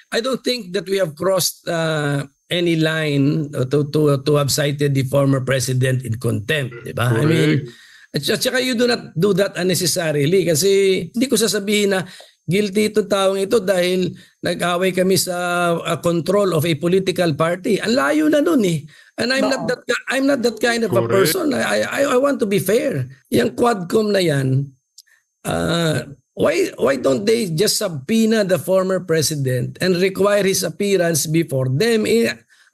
I don't think that we have crossed any line to have cited the former president in contempt, di ba? I mean, at saka you do not do that unnecessarily kasi hindi ko sasabihin na guilty itong taong ito dahil nag-away kami sa control of a political party. Ang layo na nun eh. And I'm not that kind of a person. I want to be fair. Yung Quadcom na yan, why don't they just subpoena the former president and require his appearance before them?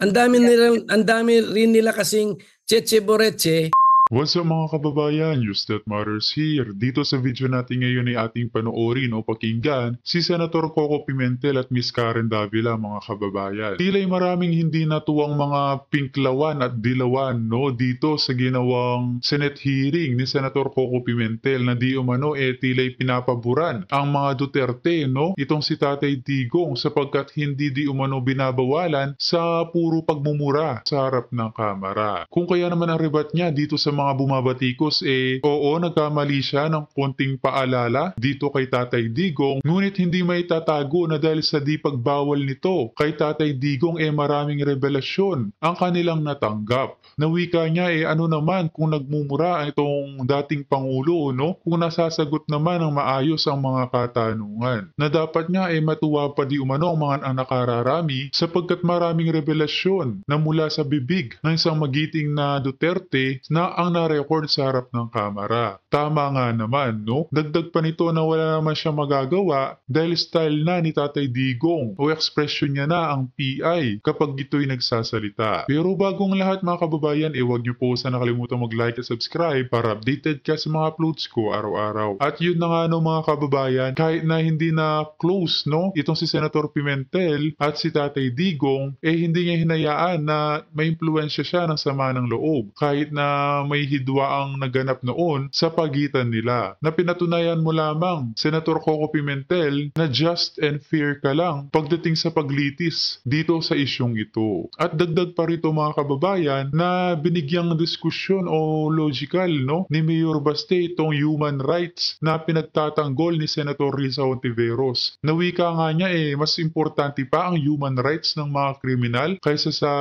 Ang dami rin nila kasing cheche boreche. What's up mga kababayan, News That Matters here. Dito sa video natin ngayon ay ating panoorin o pakinggan si Senator Coco Pimentel at Miss Karen Davila mga kababayan. Tila'y maraming hindi natuwang mga pinklawan at dilawan dito sa ginawang Senate hearing ni Senator Coco Pimentel na di umano tila'y pinapaboran ang mga Duterte itong si Tatay Digong sapagkat hindi di umano binabawalan sa puro pagmumura sa harap ng kamera. Kung kaya naman ang rebat niya dito sa mga bumabatikos oo, nagkamali siya ng konting paalala dito kay Tatay Digong, ngunit hindi may tatago na dahil sa di pagbawal nito kay Tatay Digong maraming revelasyon ang kanilang natanggap. Nawika niya ano naman kung nagmumura itong dating Pangulo kung nasasagot naman ng maayos ang mga katanungan. Na dapat nga matuwa pa di umano ang mga nakararami sapagkat maraming revelasyon na mula sa bibig ng isang magiting na Duterte na ang na-record sa harap ng kamera. Tama nga naman, Dagdag pa nito na wala naman siya magagawa dahil style na ni Tatay Digong o expression niya na ang PI kapag ito'y nagsasalita. Pero bagong lahat mga kababayan, huwag niyo po sana nakalimutan mag-like at subscribe para updated ka sa mga uploads ko araw-araw. At yun na nga mga kababayan, kahit na hindi na close itong si Senator Pimentel at si Tatay Digong, hindi niya hinayaan na may impluwensya siya ng sama ng loob. Kahit na may hidwa ang naganap noon sa pagitan nila. Na pinatunayan mo lamang, Senator Coco Pimentel, na just and fair ka lang pagdating sa paglitis dito sa isyong ito. At dagdag pa rito mga kababayan na binigyang diskusyon o logical ni Mayor Baste itong human rights na pinagtatanggol ni Senator Risa Hontiveros. Nawika nga niya mas importante pa ang human rights ng mga kriminal kaysa sa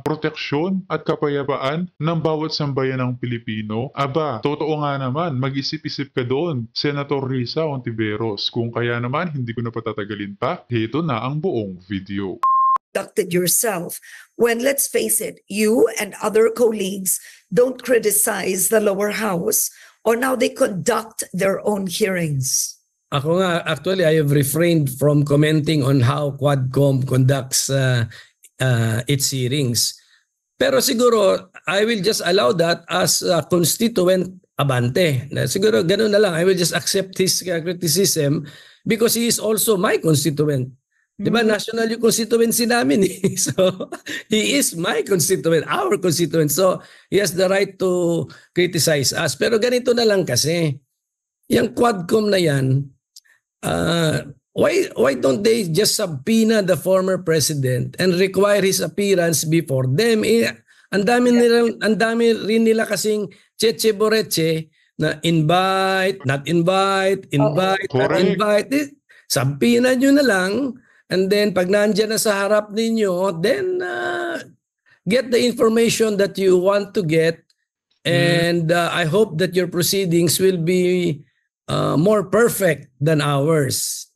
proteksyon at kapayapaan ng bawat sambayan ng Pilipino. Aba, totoo nga naman, mag-isip-isip ka doon, Senator Risa Hontiveros. Kung kaya naman, hindi ko na patatagalin pa, ito na ang buong video. Conducted yourself when, let's face it, you and other colleagues don't criticize the lower house, or now they conduct their own hearings? Ako nga, actually, I have refrained from commenting on how Quadcom conducts its hearings. Pero siguro, I will just allow that as a constituent abante. Siguro ganun na lang. I will just accept his criticism because he is also my constituent. Diba, national yung constituency namin So, he is my constituent, our constituent. So, he has the right to criticize us. Pero ganito na lang kasi, yung Quadcom na yan, why don't they just subpoena the former president and require his appearance before them? Ang dami rin nila kasing cheche boreche na invite, not invite, invite, not invite. Subpoena nyo na lang. And then pag nandiyan na sa harap ninyo, then get the information that you want to get. And I hope that your proceedings will be more perfect than ours.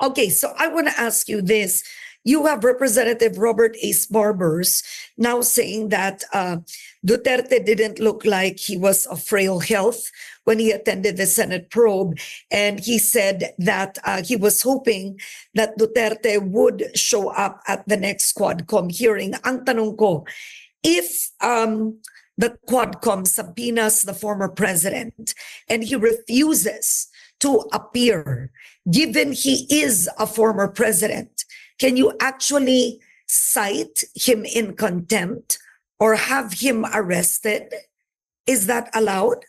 Okay, so I want to ask you this. You have Representative Robert Ace Barbers now saying that Duterte didn't look like he was of frail health when he attended the Senate probe. And he said that he was hoping that Duterte would show up at the next Quadcom hearing. Ang tanong ko, if the Quadcom subpoenas the former president and he refuses to appear, given he is a former president, can you actually cite him in contempt or have him arrested? Is that allowed?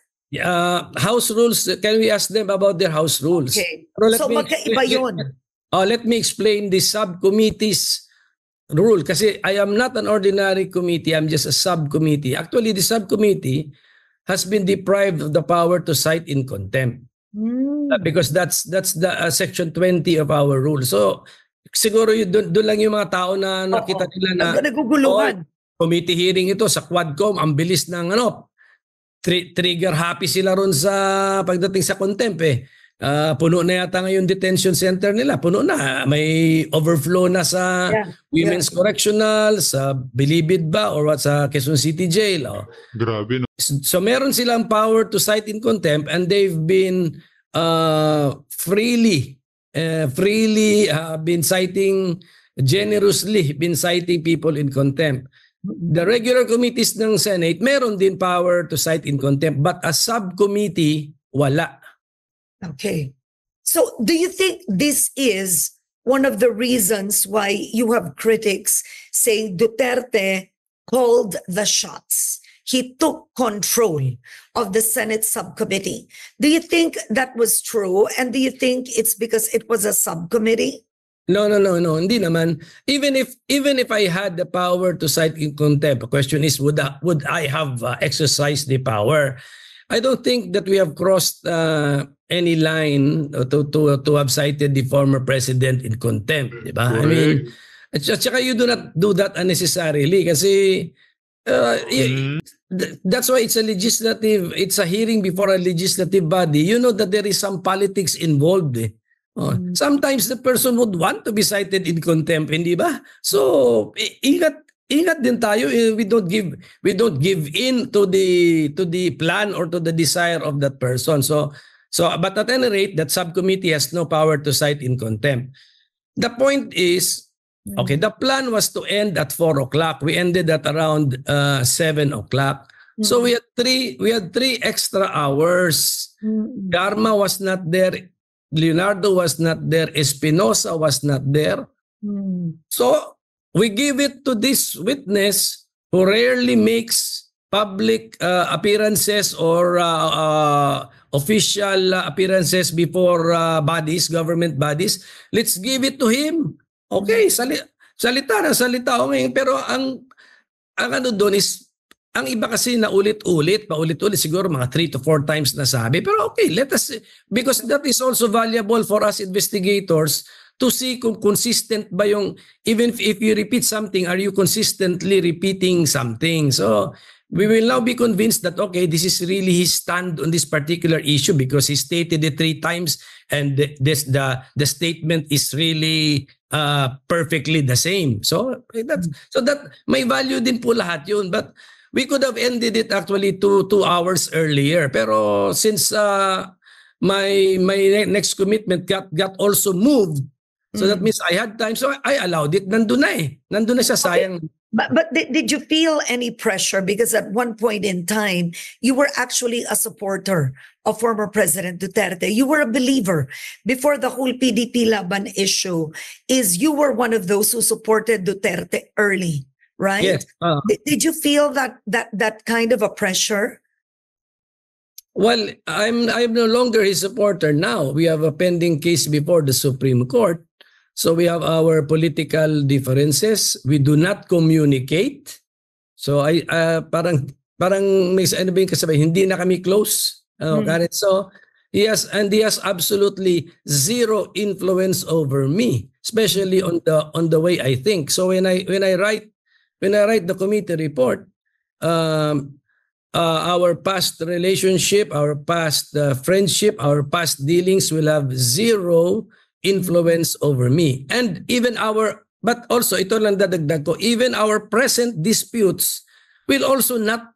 House rules, can we ask them about their house rules? Okay. So magkaiba yun. Let me explain the subcommittee's rule. Kasi I am not an ordinary committee, I'm just a subcommittee. Actually, the subcommittee has been deprived of the power to cite in contempt. Because that's the section 20 of our rule. So siguro doon lang yung mga tao na nakita nila na Naguguluhan. committee hearing ito sa Quadcom, ang bilis ng trigger happy sila ron sa pagdating sa contempt eh. Puno na yata ngayon detention center nila. Puno na. May overflow na sa Women's Correctional, sa Bilibid ba or what sa Quezon City Jail. Oh. Grabe, no? So meron silang power to cite in contempt and they've been freely been citing, generously been citing people in contempt. The regular committees ng Senate, meron din power to cite in contempt, but a subcommittee, wala. Okay. So do you think this is one of the reasons why you have critics saying Duterte called the shots? He took control of the Senate subcommittee. Do you think that was true? And do you think it's because it was a subcommittee? No, hindi naman. Even if I had the power to cite in contempt, the question is would I have exercised the power? I don't think that we have crossed any line to have cited the former president in contempt, di ba? I mean, at saka you do not do that unnecessarily kasi that's why it's a hearing before a legislative body. You know that there is some politics involved eh. Sometimes the person would want to be cited in contempt, hindi ba? So, ingat din tayo. We don't give in to the plan or to the desire of that person. So but at any rate, that subcommittee has no power to cite in contempt. The point is, okay, the plan was to end at 4 o'clock. We ended at around 7 o'clock. So we had three extra hours. Garma was not there. Leonardo was not there. Espinosa was not there. So we give it to this witness who rarely makes public appearances or official appearances before government bodies. Let's give it to him. Okay, salita. Okay, pero ang ano doon is, ang iba kasi na paulit-ulit, siguro mga 3 to 4 times na sabi. Pero okay, let us, because that is also valuable for us investigators to see kung consistent ba yung, even if you repeat something, are you consistently repeating something? So, we will now be convinced that, okay, this is really his stand on this particular issue because he stated it 3 times and the statement is really perfectly the same. So that may value din po lahat yun. But we could have ended it actually 2 hours earlier. Pero since my next commitment got also moved, so that means I had time. So I allowed it. Nandun na siya, sayang. Okay. But did you feel any pressure? Because at one point in time, you were actually a supporter of former President Duterte. You were a believer. Before the whole PDP Laban issue, you were one of those who supported Duterte early, right? Yes. Did you feel that kind of a pressure? Well, I'm no longer his supporter now. We have a pending case before the Supreme Court. So we have our political differences. We do not communicate. So parang may ano ba yung kasabay? Hindi na kami close. So he has absolutely zero influence over me, especially on the way I think. So when I write the committee report, our past relationship, our past friendship, our past dealings will have zero influence over me. And but also ito lang dadagdag ko, even our present disputes will also not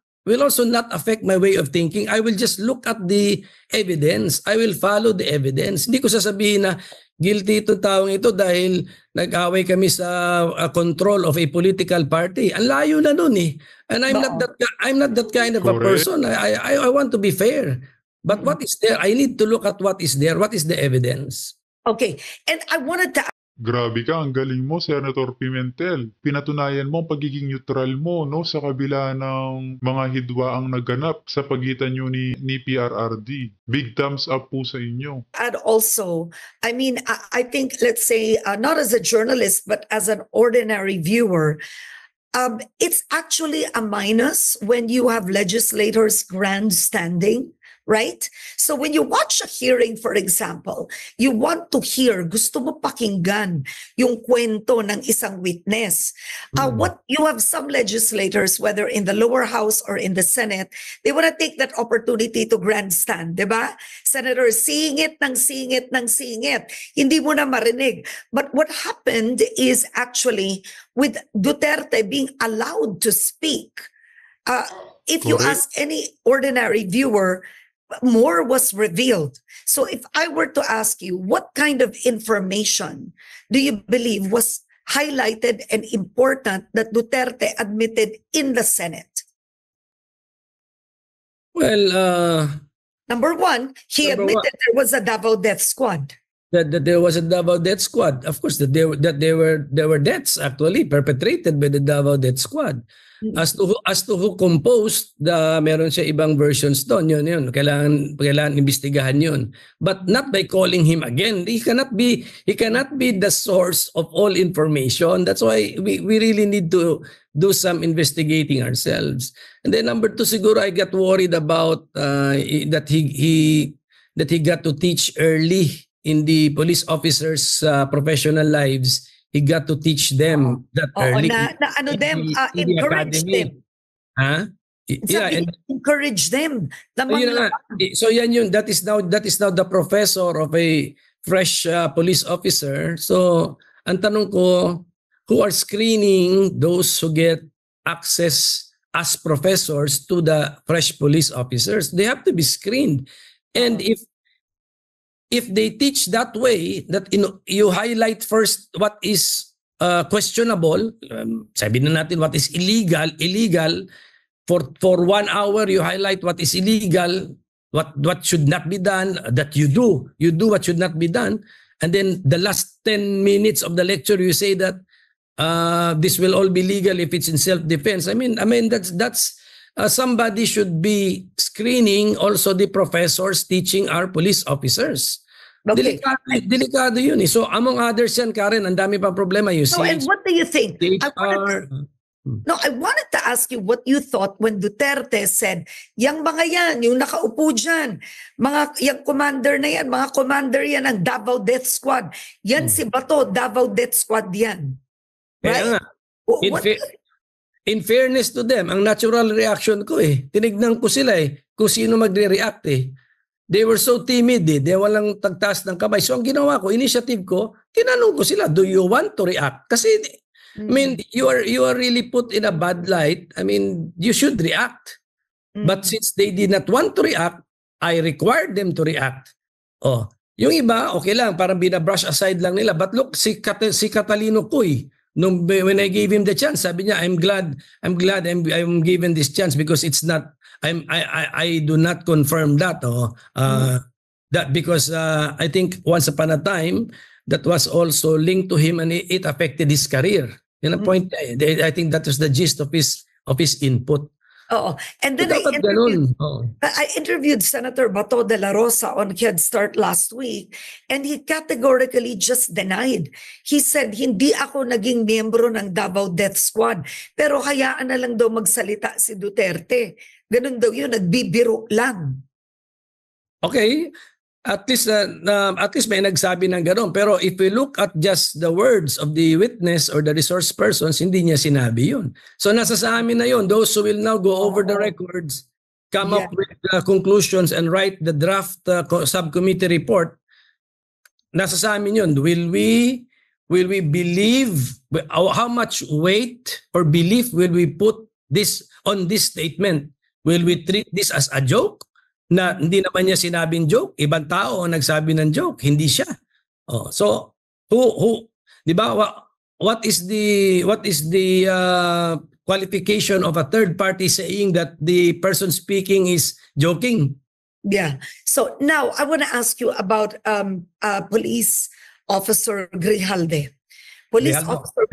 affect my way of thinking. I will just look at the evidence. I will follow the evidence. Hindi ko sasabihin na guilty itong taong ito dahil nag-away kami sa control of a political party. Ang layo na nun eh. And I'm not that kind of a person. I want to be fair. But what is there? I need to look at what is there. What is the evidence? Okay. And I wanted to... Grabe ka, ang galing mo, Senator Pimentel. Pinatunayan mo ang pagiging neutral mo, no, sa kabila ng mga hidwa ang naganap sa pagitan nyo ni PRRD. Big thumbs up po sa inyo. And also, I mean, I think, let's say, not as a journalist, but as an ordinary viewer, it's actually a minus when you have legislators grandstanding, right? So when you watch a hearing, for example, you want to hear, gusto mo pakinggan yung kwento ng isang witness. What you have some legislators, whether in the lower house or in the Senate, they want to take that opportunity to grandstand, di ba? Senator, seeing it. Hindi mo na marinig. But what happened is actually with Duterte being allowed to speak, if you Correct. ask any ordinary viewer, more was revealed. So if I were to ask you, what kind of information do you believe was highlighted and important that Duterte admitted in the Senate? Well, Number one, he Number one. admitted there was a Davao death squad. that there was a Davao Death Squad. Of course, that there were deaths actually perpetrated by the Davao Death Squad. As to who composed, meron siya ibang versions doon. Yun. Kailangan imbestigahan yun. But not by calling him again. He cannot be the source of all information. That's why we really need to do some investigating ourselves. And then number two, siguro I got worried about that he got to teach early in the police officers' professional lives. He got to teach them that early. Encourage them. Huh? Encourage them. So yan yun. That is now the professor of a fresh police officer. So ang tanong ko, who are screening those who get access as professors to the fresh police officers? They have to be screened. And if they teach that way, that you highlight first what is questionable, sabi na natin what is illegal, for 1 hour you highlight what is illegal, what should not be done, that you do what should not be done, and then the last 10 minutes of the lecture you say that this will all be legal if it's in self-defense. I mean that's somebody should be screening also the professors teaching our police officers. Okay. Delikado yun eh. So among others yan, Karen, ang dami pang problema. And what do you think? HR, I wanted to ask you what you thought when Duterte said, yang mga yan, yung nakaupo dyan, yung commander na yan, mga commander yan ng Davao Death Squad. Yan si Bato, Davao Death Squad yan. Right? In fairness to them, ang natural reaction ko tinignan ko sila kung sino magre-react They were so timid They walang tagtaas ng kamay. So ang ginawa ko, initiative ko, tinanong ko sila, do you want to react? Kasi, I mean, you are really put in a bad light. I mean, you should react. But since they did not want to react, I required them to react. Yung iba, okay lang, parang binabrush aside lang nila. But look, si Catalino Cuy, when I gave him the chance, sabi niya, I'm glad I'm given this chance because it's not, I do not confirm that. That because I think once upon a time, that was also linked to him and it affected his career. Yun ang point. I think that was the gist of his input. And then I interviewed Senator Bato de la Rosa on Head Start last week, and he categorically just denied. He said, hindi ako naging miyembro ng Davao Death Squad, pero hayaan na lang daw magsalita si Duterte. Ganun daw yun, nagbibiro lang. Okay, at least may nagsabi ng gano'n. Pero if we look at just the words of the witness or the resource persons, hindi niya sinabi yun. So nasa sa amin na yun. Those who will now go over the records, come up with conclusions and write the draft subcommittee report, nasa sa amin yun. Will we believe, how much weight or belief will we put on this statement? Will we treat this as a joke? Na hindi naman niya sinabing joke, ibang tao ang nagsabi ng joke, hindi siya. So who di ba, what is the qualification of a third party saying that the person speaking is joking? Yeah. So now I want to ask you about Police Officer Grijalde. Officer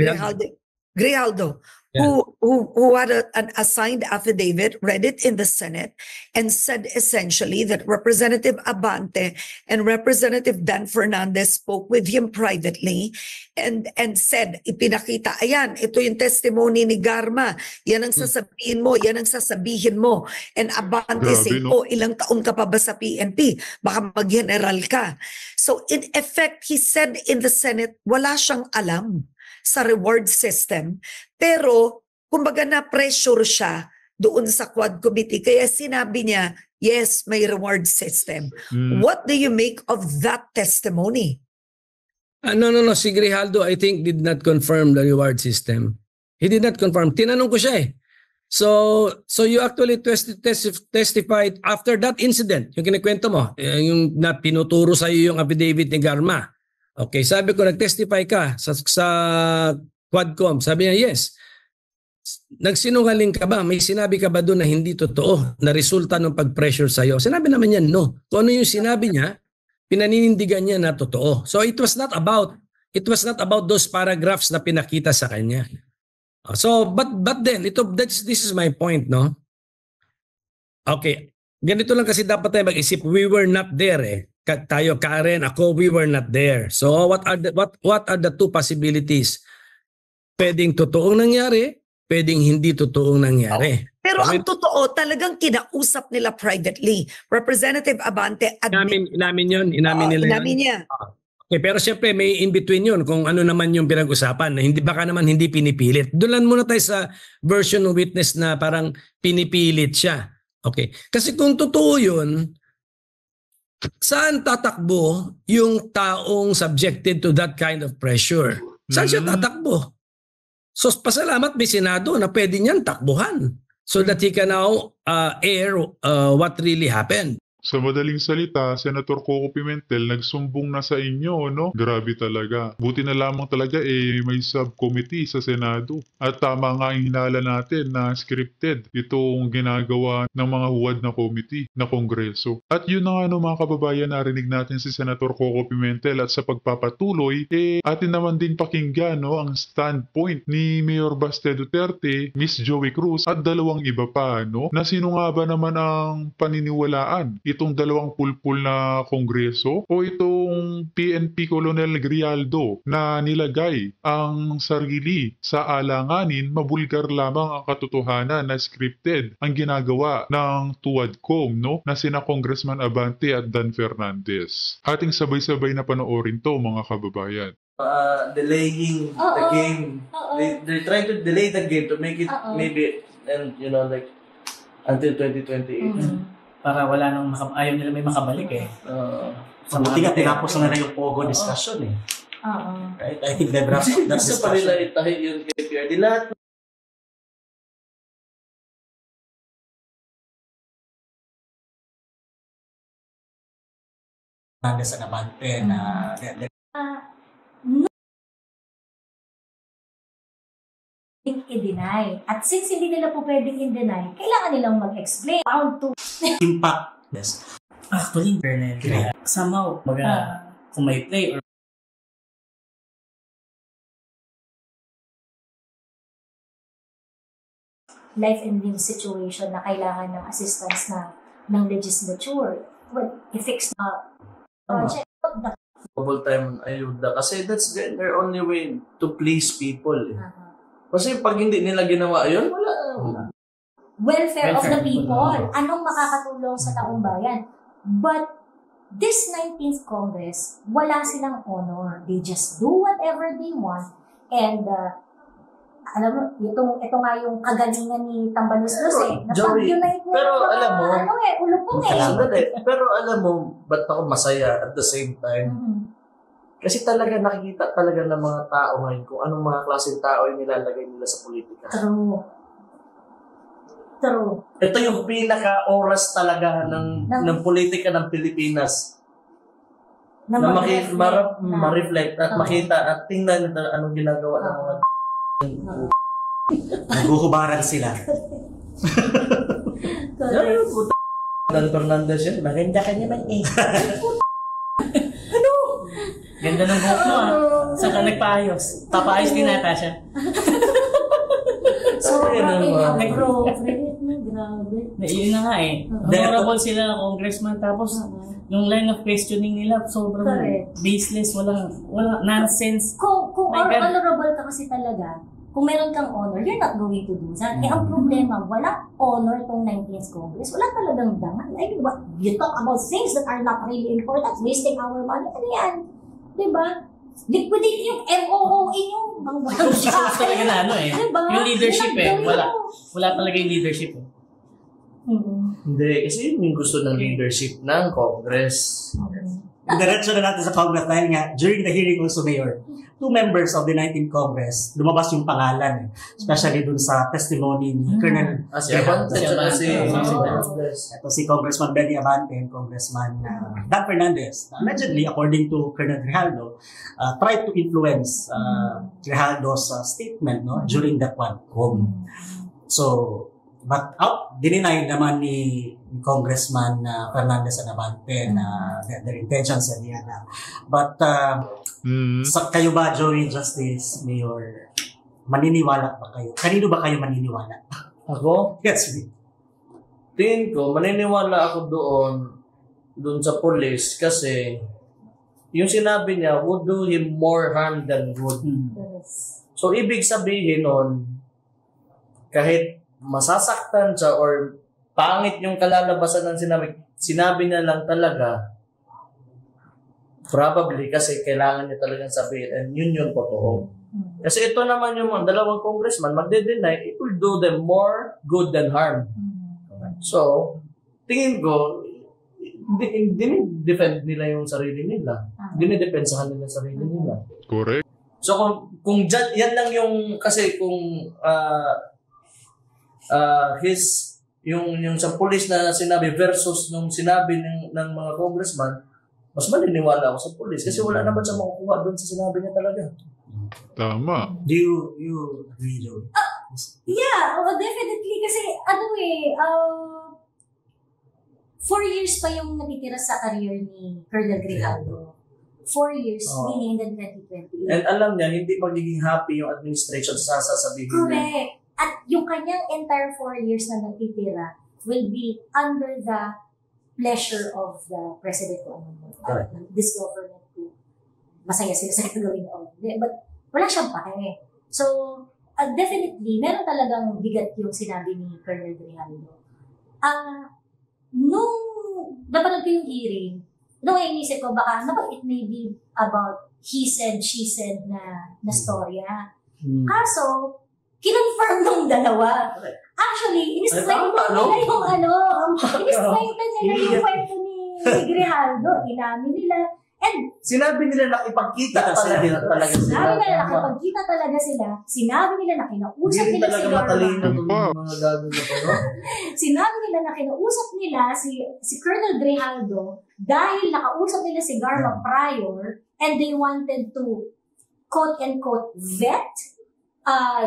Grijaldo. who had an assigned affidavit, read it in the Senate, and said essentially that Representative Abante and Representative Dan Fernandez spoke with him privately and said, ipinakita, ayan, ito yung testimony ni Garma, yan ang sasabihin mo, yan ang sasabihin mo. And Abante Grabe, said, no? oh, ilang taon ka pa ba sa PNP? Baka mag-general ka. So in effect, he said in the Senate, wala siyang alam sa reward system, pero kumbaga na-pressure siya doon sa Quad Committee. Kaya sinabi niya, yes, may reward system. What do you make of that testimony? No. Si Grijaldo, I think, did not confirm the reward system. He did not confirm. Tinanong ko siya eh. So you actually testified after that incident, yung kinikwento mo, yung na pinuturo sa iyo yung affidavit ni Garma. Okay, sabi ko, nag-testify ka sa Quadcom. Sabi niya, yes. Nagsinungaling ka ba? May sinabi ka ba doon na hindi totoo na resulta ng pag-pressure sa iyo? Sinabi naman niya, no. Kung ano yung sinabi niya, pinaninindigan niya na totoo. So it was not about those paragraphs na pinakita sa kanya. So but then this is my point, no? Okay. Ganito lang kasi dapat tayo mag-isip. We were not there eh. Tayo, Karen, ako, we were not there. So what are the two possibilities? Pwedeng totoong nangyari, pwedeng hindi totoong nangyari. Pero ang totoo, talagang kinausap nila privately. Representative Abante Inamin nila. Okay, pero siyempre may in-between yun kung ano naman yung pinag-usapan na baka naman hindi pinipilit. Doon lang muna tayo sa version ng witness na parang pinipilit siya. Okay. Kasi kung totoo yun, saan tatakbo yung taong subjected to that kind of pressure? Saan siya tatakbo? So pasalamat may Senado na pwede niyan takbuhan so that he can now air what really happened. Sa madaling salita, Senator Coco Pimentel, nagsumbong na sa inyo, no? Grabe talaga. Buti na lamang talaga may subcommittee sa Senado. At tama nga ang hinala natin na scripted itong ginagawa ng mga huwad na committee na Kongreso. At yun na nga no, mga kababayan, narinig natin si Senator Coco Pimentel at sa pagpapatuloy, atin naman din pakinggan no, ang standpoint ni Mayor Baste Duterte, Miss Joey Cruz at dalawang iba pa, no? Na sino nga ba naman ang paniniwalaan? Itong dalawang pulpul na kongreso o itong PNP Colonel Grijaldo na nilagay ang sarili sa alanganin, mabulgar lamang ang katotohanan na scripted ang ginagawa ng Tuwadcom, no? Na sina Congressman Abante at Dan Fernandez. Ating sabay-sabay na panoorin to, mga kababayan. Delaying the game. They're trying to delay the game to make it maybe and like until 2028. Para wala nang ayaw nila may makabalik eh. Sa buti nga, tinapos na yung Pogo discussion eh. Right? I think they've wrapped up that Gusto pa nila discussion. itahi yung KPR. Di lahat Hernandez at Abante na i-deny. At since hindi nila po pwedeng i-deny, kailangan nilang mag-explain. Round 2. impact. Yes. Actually, kaya somehow, kung may play or Life and limb situation na kailangan ng assistance ng legislature. Well, i-fix na project. double time ayuda. Kasi that's their only way to please people. Kasi pag hindi nila ginawa yun, wala. Welfare of the people. Anong makakatulong sa taong bayan? But this 19th Congress, wala silang honor. They just do whatever they want. And alam mo, ito nga yung kagalingan ni Tambaluslos eh. Napag-unite niya. Pero alam mo, ulupong eh. Pero alam mo, ba't ako masaya at the same time? Kasi talaga nakikita talaga ng mga tao ngayon kung anong mga klaseng tao yung nilalagay nila sa politika. True. Ito yung pinaka-oras talaga ng politika ng Pilipinas. Na ma-reflect at makita at tingnan anong ginagawa ng mga Naghuhubaran sila. Dan Fernandez yun, maganda ka naman eh. ganda ng buhok mo Saan ka nagpaayos? Papaayos din nata siya. Sobrang inappropriate. Grabe. Yun na nga eh. Honorable sila, congressman, tapos yung line of questioning nila, sobrang baseless, walang nonsense. Kung My God. honorable ka kasi talaga, kung meron kang honor, you're not going to do that. Eh, ang problema, walang honor tong 19th Congress. Wala talagang dangal. I mean, you talk about things that are not really important, wasting our money. Ano yan? Diba? Liquidate yung MOOE yung Gusto talaga na ano eh. Diba? Yung leadership eh. Gawin Wala. mo. Wala talaga yung leadership eh. Hindi, kasi yun yung gusto ng leadership ng Congress. Diretso na natin sa Congress dahil nga, during the hearing also, Mayor, 2 members of the 19th Congress, lumabas yung pangalan, especially dun sa testimony ni Colonel Si Abante, tsaka si Ito si Congressman Benny Abante and Congressman Dan Fernandez. Allegedly, according to Colonel Grijaldo, tried to influence Grijaldo's statement during that one. So, but dininay naman ni Congressman Fernandez and Abante na their intentions and yan. But kayo ba, Joey Justice, Mayor, maniniwala ba kayo? Kanino ba kayo maniniwala? Ako? Yes, me. Tingin ko, maniniwala ako doon sa police kasi yung sinabi niya would do him more harm than good. So, ibig sabihin nun, kahit masasaktan siya or pangit yung kalalabasan ng sinabi niya lang talaga, probably kasi kailangan niya talagang sabihin and yun yung totoo. Kasi ito naman yung mga dalawang congressman, magde-deny, it will do them more good than harm. So, tingin ko, dinidefend nila yung sarili nila. Dinidepensahan nila yung sarili nila. Correct. So, kung yan lang yung, kasi kung yung sa police na sinabi versus nung sinabi ng mga congressman, mas maniniwala ako sa police kasi wala naman siya makukuha doon sa sinabi niya talaga. Tama. Do you agree, Joey? Yeah, definitely. Kasi 4 years pa yung natitira sa career ni Colonel Grijaldo. 4 years, meaning in 2028. And alam niya, hindi magiging happy yung administration sa sasabihin niya. Correct. At yung kanyang entire 4 years na natitira will be under the pleasure of the president ko. This government to masaya sila sa gagawin niya. But wala siyang pake. So, definitely, meron talagang bigat yung sinabi ni Colonel Grijaldo. Nung napanood ko yung hearing, nung inisip ko baka, it may be about he said, she said na storya. Kaso, kinonfirm nung dalawa. Actually, in-strengthen nila yung in-strengthen nila yung kwento ni Grijaldo. Inamin nila. And sinabi nila nakipagkita talaga sila. Sinabi nila nakipagkita talaga sila. Sinabi nila na kinausap nila si Garma. Mga gago na to, no? Sinabi nila na kinausap nila si Colonel Grijaldo dahil nakausap nila si Garma prior and they wanted to quote-unquote vet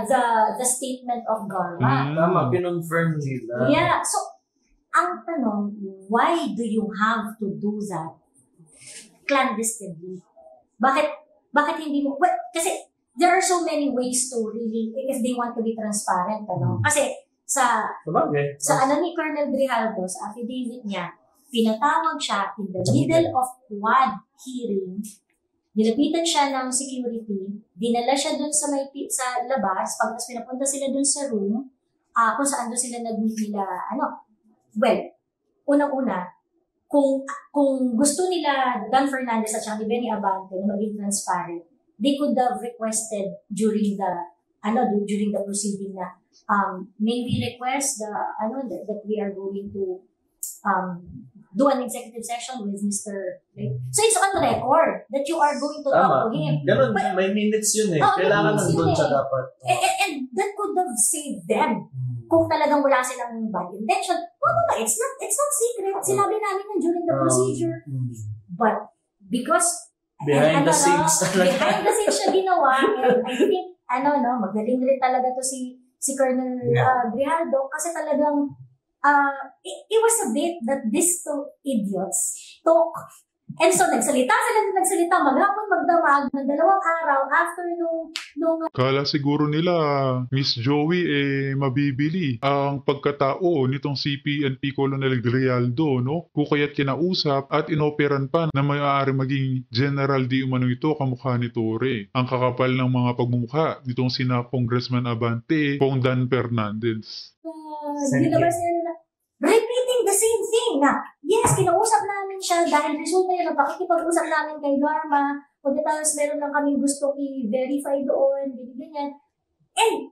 the statement of Garma. Tama, pinonfirm nila. Yeah, so ang tanong, why do you have to do that clandestinely? Bakit hindi mo, kasi there are so many ways to really, if they want to be transparent, kasi sa ni Colonel Grijaldo, sa affidavit niya, pinatawag siya in the middle of quad hearing, nilapitan siya ng security, dinala siya dun sa labas, pagkas pinapunta sila dun sa room, kung saan doon sila nag-meet nila, unang-una, kung gusto nila Dan Fernandez at ni Benny Abante na maging transparent, they could have requested during the proceeding na may we request that we are going to do an executive session with Mr. So it's on record that you are going to talk to him. Ganun, may minutes yun eh. Kailangan nandun siya dapat. And that could have saved them. Kung talagang wala silang bad intention, it's not secret. Sinabi namin yun during the procedure. But because behind the scenes siya ginawa, and I think magaling rin talaga to si Colonel Grijaldo kasi talagang it was a bit that these two idiots talk And so, nagsalita sila na nagsalita, maghapon magdamag ng 2 araw after nung Kala siguro nila, Miss Joey, mabibili ang pagkatao nitong si PNP Colonel Grialdo, no? Kukayat kinausap at inoperan pa na may-aari maging general di umano ito kamukha ni Torre. Ang kakapal ng mga pagmumukha nitong sina Congressman Abante, Pong Dan Fernandez. ginabas nila na repeating the same thing na, yes, kinausap namin siya dahil resulta yun, pakikipag-usap namin kay Garma, pagkatapos meron lang kami gustong i-verify doon, ganyan. And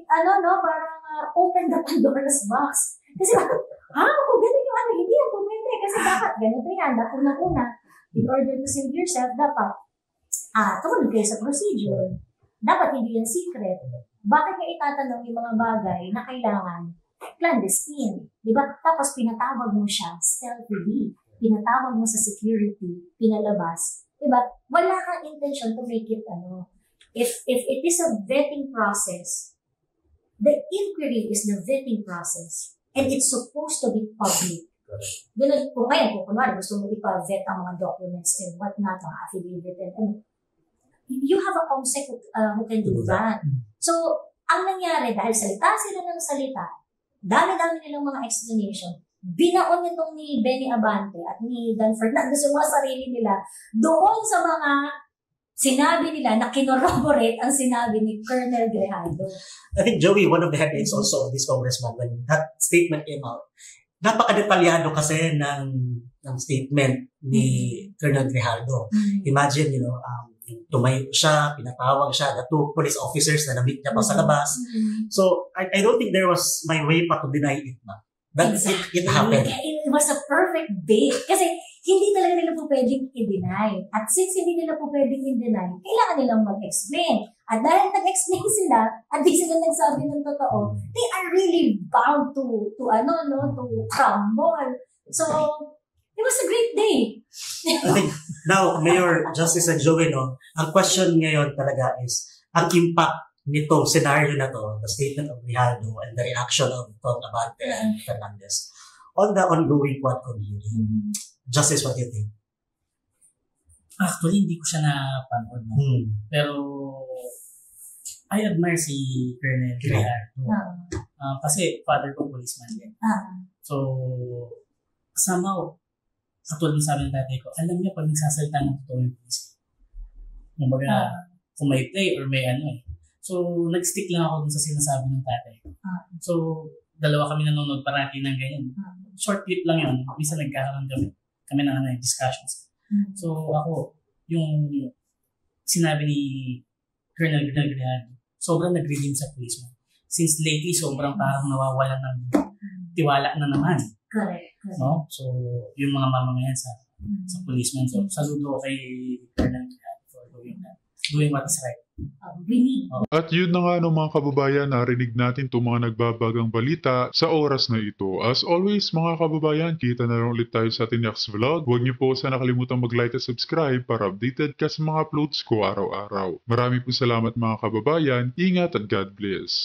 parang open the Pandora's box. Kasi kung ganun yung hindi yan pumili. Kasi dapat, ganito yan, una, in order to save yourself, dapat, tumunod kayo sa procedure. Dapat hindi yan secret. Bakit nga itatanong yung mga bagay na kailangan clandestine? Diba? Tapos pinatawag mo siya stealthily. Pinatawag mo sa security, pinalabas. Diba? Wala kang intention to make it If it is a vetting process, the inquiry is the vetting process. And it's supposed to be public. Ganun, kung kunwari gusto mo ipa-vet ang mga documents and whatnot, ang affidavit and you have a COMSEC who can do that. So, ang nangyari, dahil salita sila ng salita, dami-dami nilang mga explanation, binaon nitong ni Benny Abante at ni Dan Fernandez yung mga sarili nila doon sa mga sinabi nila na kinorroborate ang sinabi ni Colonel Grijaldo. I think, Joey, one of the headlines also of this congressman when that statement came out, napaka-detalyado kasi ng statement ni Colonel Grijaldo. Imagine, tumayo siya, pinatawag siya, the 2 police officers na na-meet niya pa sa labas. So, I don't think there was my way pa to deny it na. But it happened. It was a perfect date. Kasi hindi talaga nila po pwedeng i-deny. At since hindi nila po pwedeng i-deny, kailangan nilang mag-explain. At dahil nag-explain sila, at di sila nagsabi ng totoo, they are really bound to crumble. So, it was a great day. I think now, Mayor Justice and Joey, ang question ngayon talaga is, ang impact nitong scenario na to, the statement of Grijaldo and the reaction of Tom Abante and Fernandez on the ongoing Quadcom hearing. Justice, what do you think? Actually, hindi ko siya napanood. No? Pero, I admire si Colonel Grijaldo. Kasi father ko policeman din. So, somehow, katulad ng sabi ng tatay ko, alam niya pag nagsasalita ng totoo yung police. Kumbaga, kung may play or may So, nag-stick lang ako dun sa sinasabi ng tatay. So, dalawa kami nanonood parati ng ganyan. Short clip lang yun. Minsan nagkakaroon kami ng discussions. So, ako, yung sinabi ni Colonel Grijaldo, sobrang nag-redeem sa policeman. Since lately, sobrang parang nawawalan ng tiwala na naman. Correct. No? So, yung mga mamamayan sa policeman. So, saludo kay Colonel Grijaldo for doing what is right. At yun na nga mga kababayan, narinig natin itong mga nagbabagang balita sa oras na ito. As always mga kababayan, kita na lang ulit tayo sa ating next vlog. Huwag niyo po sana nakalimutan mag-like at subscribe para updated ka sa mga uploads ko araw-araw. Marami po salamat mga kababayan, ingat at God bless.